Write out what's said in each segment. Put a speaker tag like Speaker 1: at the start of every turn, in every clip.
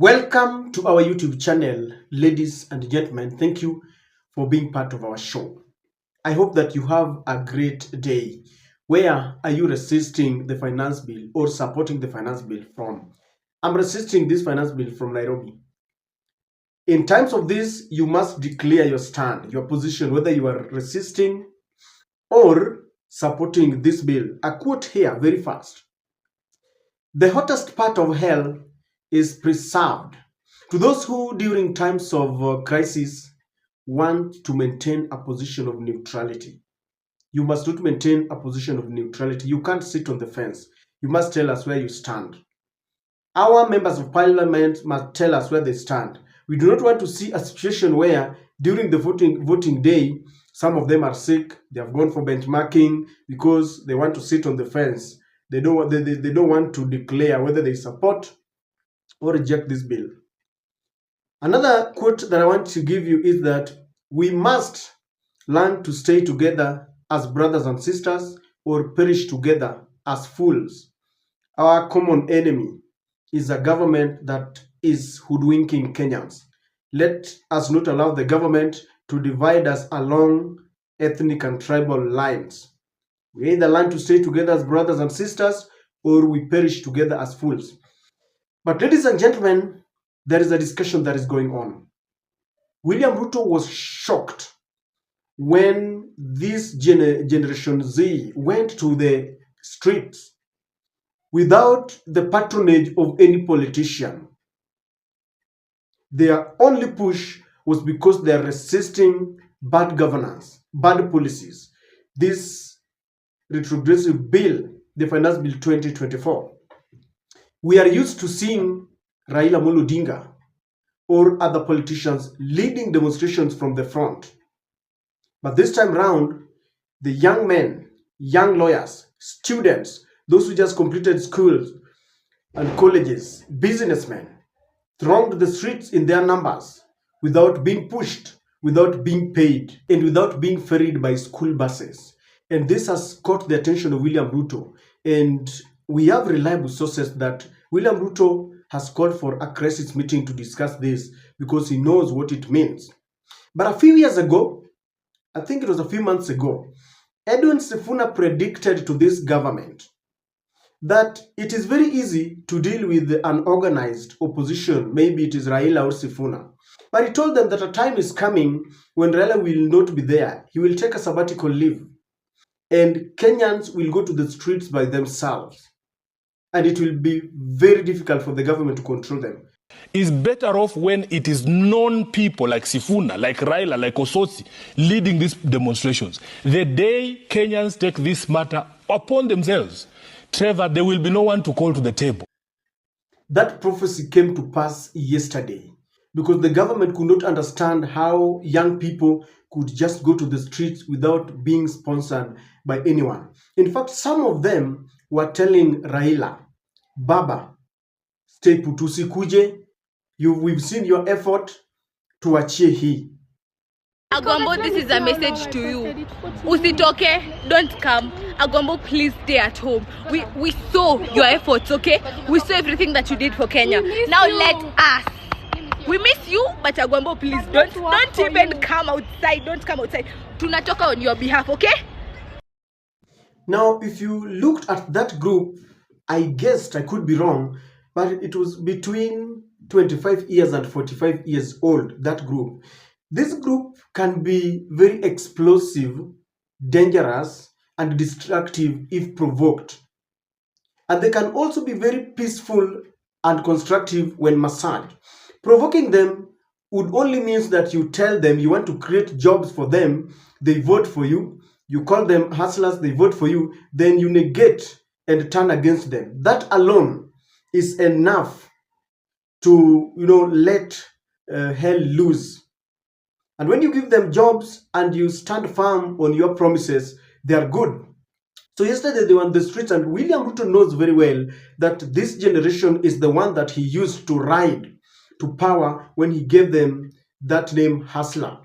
Speaker 1: Welcome to our YouTube channel, ladies and gentlemen. Thank you for being part of our show. I hope that you have a great day. Where are you resisting the finance bill or supporting the finance bill from? I'm resisting this finance bill from Nairobi. In times of this, you must declare your stand, your position, whether you are resisting or supporting this bill. A quote here very fast. The hottest part of hell is preserved to those who, during times of crisis, want to maintain a position of neutrality. You must not maintain a position of neutrality. You can't sit on the fence. You must tell us where you stand. Our members of parliament must tell us where they stand. We do not want to see a situation where during the voting day, some of them are sick, they have gone for benchmarking because they want to sit on the fence. They don't want to declare whether they support or reject this bill. Another quote that I want to give you is that we must learn to stay together as brothers and sisters or perish together as fools. Our common enemy is a government that is hoodwinking Kenyans. Let us not allow the government to divide us along ethnic and tribal lines. We either learn to stay together as brothers and sisters or we perish together as fools. But ladies and gentlemen, there is a discussion that is going on. William Ruto was shocked when this Generation Z went to the streets without the patronage of any politician. Their only push was because they are resisting bad governance, bad policies. This retrogressive bill, the Finance Bill 2024. We are used to seeing Raila Odinga or other politicians leading demonstrations from the front. But this time round, the young men, young lawyers, students, those who just completed schools and colleges, businessmen, thronged the streets in their numbers without being pushed, without being paid, and without being ferried by school buses. And this has caught the attention of William Ruto. And we have reliable sources that William Ruto has called for a crisis meeting to discuss this because he knows what it means. But a few years ago, I think it was a few months ago, Edwin Sifuna predicted to this government that it is very easy to deal with an organized opposition, maybe it is Raila or Sifuna. But he told them that a time is coming when Raila will not be there. He will take a sabbatical leave. And Kenyans will go to the streets by themselves. And it will be very difficult for the government to control them.
Speaker 2: Is better off when it is known people like Sifuna, like Raila, like Osotsi, leading these demonstrations. The day Kenyans take this matter upon themselves, Trevor, there will be no one to call to the table.
Speaker 1: That prophecy came to pass yesterday because the government could not understand how young people could just go to the streets without being sponsored by anyone. In fact, some of them were telling Raila, Baba, stay put, usikuje, we've seen your effort, tuachie hii.
Speaker 3: Agwambo, this is a message to you. Usitoke, don't come. Agwambo, please stay at home. We saw your efforts, okay? We saw everything that you did for Kenya. Now let us. We miss you, but Agwambo, please don't even come outside. Don't come outside. Tunatoka on your behalf, okay?
Speaker 1: Now, if you looked at that group, I guessed, I could be wrong, but it was between 25 years and 45 years old, that group. This group can be very explosive, dangerous, and destructive if provoked. And they can also be very peaceful and constructive when massaged. Provoking them would only mean that you tell them you want to create jobs for them, they vote for you, you call them hustlers, they vote for you, then you negate and turn against them. That alone is enough to, let hell loose. And when you give them jobs and you stand firm on your promises, they are good. So yesterday they were on the streets, and William Ruto knows very well that this generation is the one that he used to ride to power when he gave them that name hustler.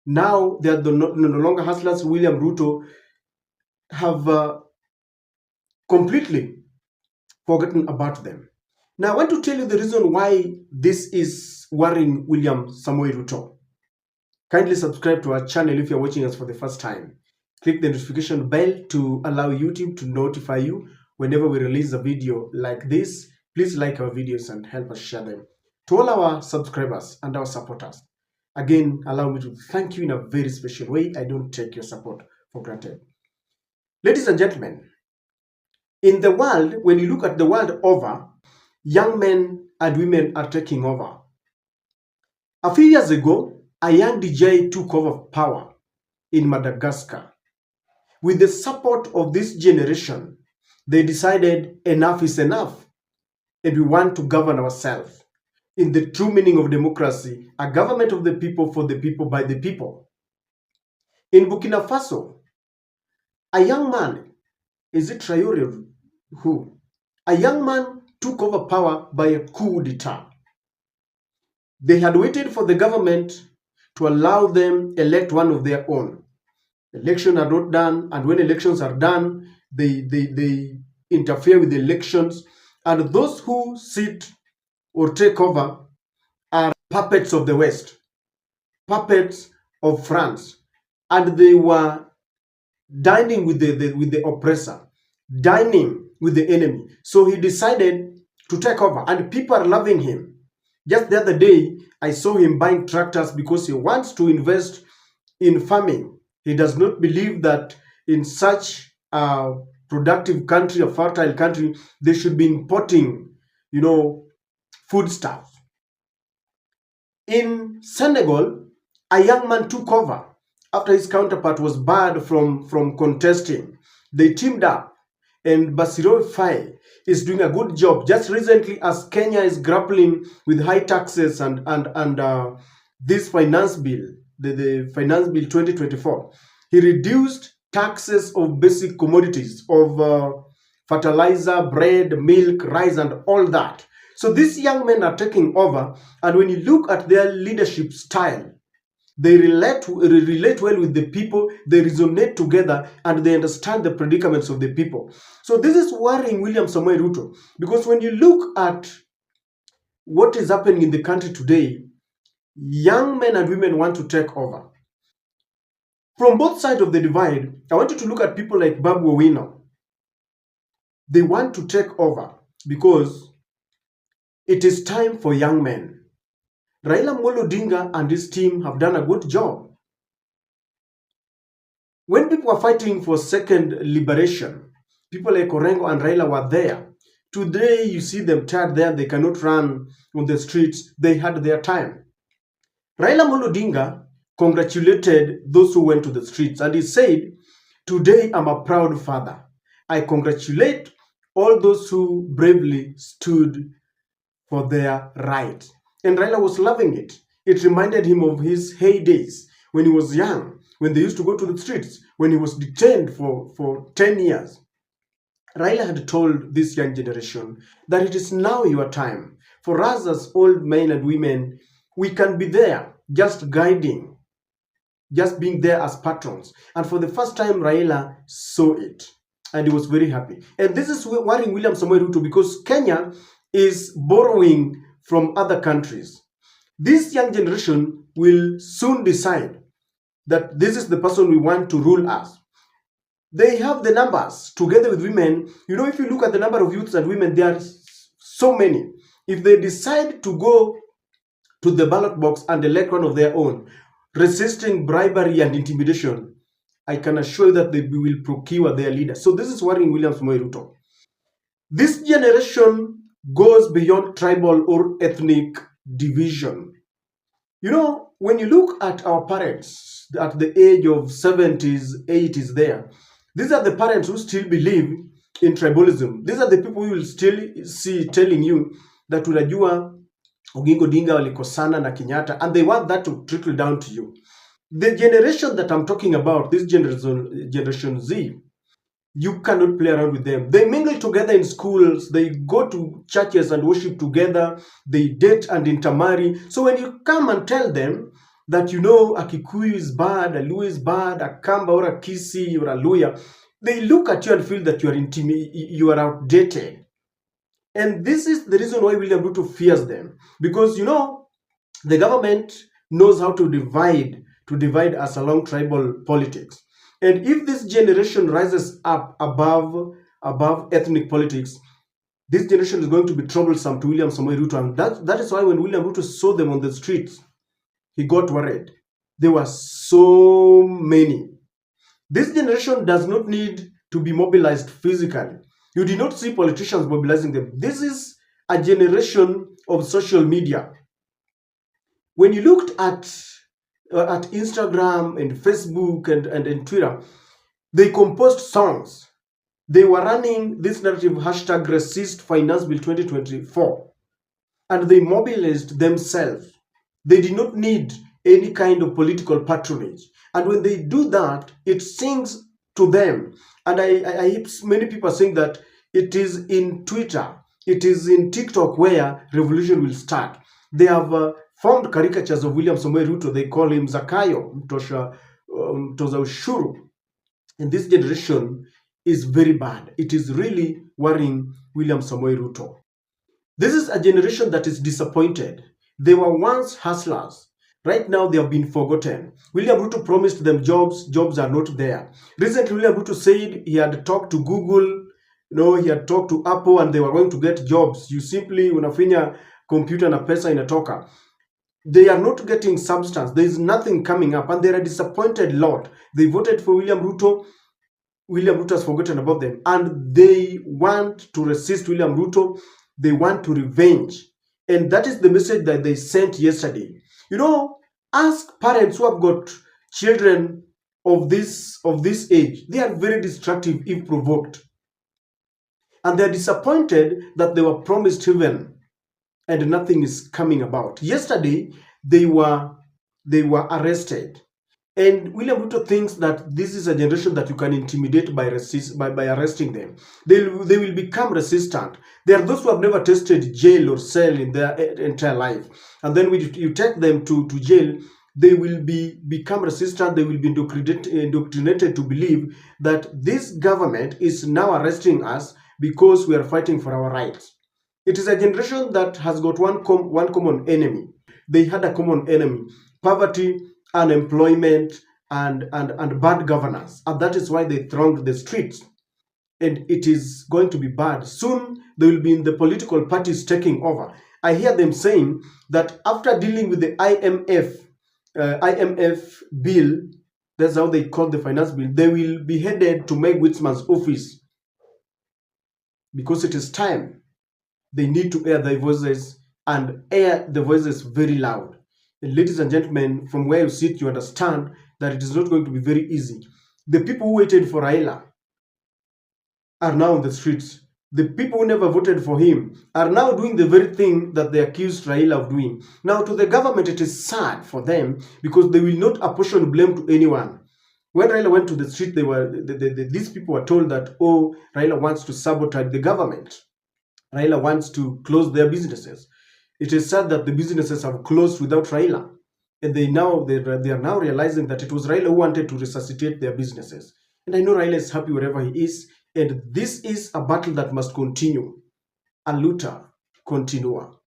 Speaker 1: Now they are no longer hustlers. William Ruto have completely forgotten about them. Now, I want to tell you the reason why this is worrying William Samoei Ruto. Kindly subscribe to our channel if you're watching us for the first time. Click the notification bell to allow YouTube to notify you whenever we release a video like this. Please like our videos and help us share them. To all our subscribers and our supporters, again, allow me to thank you in a very special way. I don't take your support for granted. Ladies and gentlemen, in the world, when you look at the world over, young men and women are taking over. A few years ago, a young DJ took over power in Madagascar. With the support of this generation, they decided enough is enough and we want to govern ourselves. In the true meaning of democracy, a government of the people, for the people, by the people. In Burkina Faso, a young man, is it Traore who? A young man took over power by a coup d'etat. They had waited for the government to allow them elect one of their own. Elections are not done, and when elections are done, they interfere with the elections, and those who sit or take over are puppets of the West, puppets of France, and they were dining with the oppressor, dining with the enemy. So he decided to take over, and people are loving him. Just the other day, I saw him buying tractors because he wants to invest in farming. He does not believe that in such a productive country, a fertile country, they should be importing, foodstuffs. In Senegal, a young man took over after his counterpart was barred from contesting. They teamed up, and Bassirou Faye is doing a good job. Just recently, as Kenya is grappling with high taxes and this finance bill, the finance bill 2024, he reduced taxes of basic commodities of fertilizer, bread, milk, rice, and all that. So these young men are taking over, and when you look at their leadership style, they relate well with the people, they resonate together, and they understand the predicaments of the people. So this is worrying William Samoei Ruto, because when you look at what is happening in the country today, young men and women want to take over. From both sides of the divide, I want you to look at people like Babu Owino. They want to take over because it is time for young men. Raila Amolo Odinga and his team have done a good job. When people were fighting for second liberation, people like Orengo and Raila were there. Today, you see them tired there. They cannot run on the streets. They had their time. Raila Amolo Odinga congratulated those who went to the streets, and he said, "Today, I'm a proud father. I congratulate all those who bravely stood for their right." And Raila was loving it. It reminded him of his heydays when he was young, when they used to go to the streets, when he was detained for 10 years. Raila had told this young generation that it is now your time. For us as old men and women, we can be there, just guiding, just being there as patrons. And for the first time, Raila saw it, and he was very happy. And this is worrying William Samoei Ruto, because Kenya is borrowing from other countries. This young generation will soon decide that this is the person we want to rule us. They have the numbers together with women. If you look at the number of youths and women, there are so many. If they decide to go to the ballot box and elect one of their own, resisting bribery and intimidation, I can assure you that they will procure their leader. So this is worrying William Samoei Ruto. This generation goes beyond tribal or ethnic division. When you look at our parents at the age of 70s, 80s there, these are the parents who still believe in tribalism. These are the people who will still see telling you that unajua Oginga Odinga walikosana na Kenyatta, and they want that to trickle down to you. The generation that I'm talking about, this generation Z, you cannot play around with them. They mingle together in schools. They go to churches and worship together. They date and intermarry. So when you come and tell them that, a Kikuyu is bad, a Luo is bad, a Kamba or a Kisi or a Luya, they look at you and feel that you are outdated. And this is the reason why William Ruto fears them. Because, the government knows how to divide us along tribal politics. And if this generation rises up above ethnic politics, this generation is going to be troublesome to William Samoei Ruto. And that is why when William Ruto saw them on the streets, he got worried. There were so many. This generation does not need to be mobilized physically. You did not see politicians mobilizing them. This is a generation of social media. When you looked at Instagram and Facebook and Twitter, they composed songs. They were running this narrative hashtag resist finance bill 2024, and they mobilized themselves. They did not need any kind of political patronage. And when they do that, it sings to them. And I hear many people saying that it is in Twitter, it is in TikTok where revolution will start. They have formed caricatures of William Samoei Ruto. They call him Zakayo, Mtoza Ushuru. And this generation is very bad. It is really worrying William Samoei Ruto. This is a generation that is disappointed. They were once hustlers. Right now, they have been forgotten. William Ruto promised them jobs. Jobs are not there. Recently, William Ruto said he had talked to Google, he had talked to Apple, and they were going to get jobs. You simply unafinya computer na pesa inatoka. They are not getting substance. There is nothing coming up, and they are a disappointed lot. They voted for William Ruto. William Ruto has forgotten about them, and they want to resist William Ruto. They want to revenge, and that is the message that they sent yesterday. Ask parents who have got children of this age. They are very destructive if provoked, and they are disappointed that they were promised heaven and nothing is coming about. Yesterday, they were arrested. And William Ruto thinks that this is a generation that you can intimidate by arresting them. They will become resistant. There are those who have never tasted jail or cell in their entire life. And then when you take them to jail, they will become resistant. They will be indoctrinated to believe that this government is now arresting us because we are fighting for our rights. It is a generation that has got one common enemy. They had a common enemy: poverty, unemployment, and bad governance. And that is why they thronged the streets. And it is going to be bad. Soon they will be in the political parties taking over. I hear them saying that after dealing with the IMF bill, that's how they call the finance bill, they will be headed to Meg Whitman's office because it is time. They need to air their voices and air the voices very loud. And ladies and gentlemen, from where you sit, you understand that it is not going to be very easy. The people who waited for Raila are now on the streets. The people who never voted for him are now doing the very thing that they accused Raila of doing. Now, to the government, it is sad for them because they will not apportion blame to anyone. When Raila went to the street, these people were told that, oh, Raila wants to sabotage the government. Raila wants to close their businesses. It is sad that the businesses have closed without Raila. And they are now realizing that it was Raila who wanted to resuscitate their businesses. And I know Raila is happy wherever he is. And this is a battle that must continue. A luta continua.